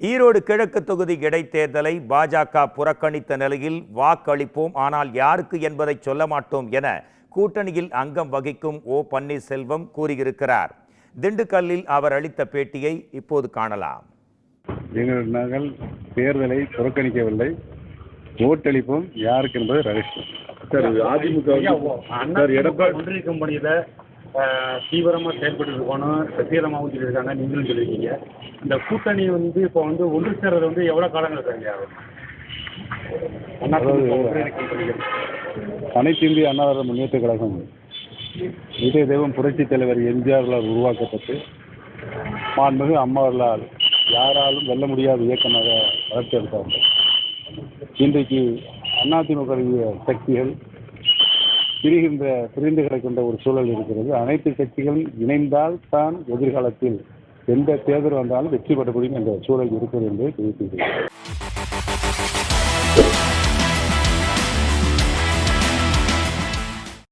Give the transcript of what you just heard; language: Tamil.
ஈரோடு கிழக்கு தொகுதி இடைத்தேர்தலை பாஜக புறக்கணித்த நிலையில் வாக்களிப்போம், ஆனால் யாருக்கு என்பதை சொல்ல மாட்டோம் என கூட்டணியில் அங்கம் வகிக்கும் ஓ பன்னீர்செல்வம் கூறியிருக்கிறார். திண்டுக்கல்லில் அவர் அளித்த பேட்டியை இப்போது காணலாம். நாங்கள் தேர்தலை புறக்கணிக்கவில்லை, ஓட்டளிப்போம், யாருக்கு என்பது ரகசியம். அதிமுக எடப்பாடி ஒன்றிய கம்பெனியில தீவிரமாக செயல்பட்டு இருக்கணும், சத்தியரமாகவும் சொல்லியிருக்காங்க, நீங்களும் சொல்லியிருக்கீங்க. இந்த கூட்டணி இப்போ ஒன்று சேர்றது எவ்வளோ காலங்கள் இருக்காங்க? அனைத்து இந்திய அண்ணா திராவிட முன்னேற்ற கழகம் இதய தெய்வம் புரட்சித் தலைவர் எம்ஜிஆர்களால் உருவாக்கப்பட்டு மாண்புமிகு அம்மாவர்களால் யாராலும் வெல்ல முடியாத இயக்கமாக வளர்ச்சி எடுத்தார்கள். இன்றைக்கு அதிமுக சக்திகள் பிரிந்து கிடக்கின்ற ஒரு சூழல் இருக்கிறது. அனைத்து கட்சிகளும் இணைந்தால் தான் எதிர்காலத்தில் எந்த தேர்தல் வந்தாலும் வெற்றி பெற முடியும் என்ற சூழல் இருக்கிறது என்பதை தெரிவித்துள்ளது.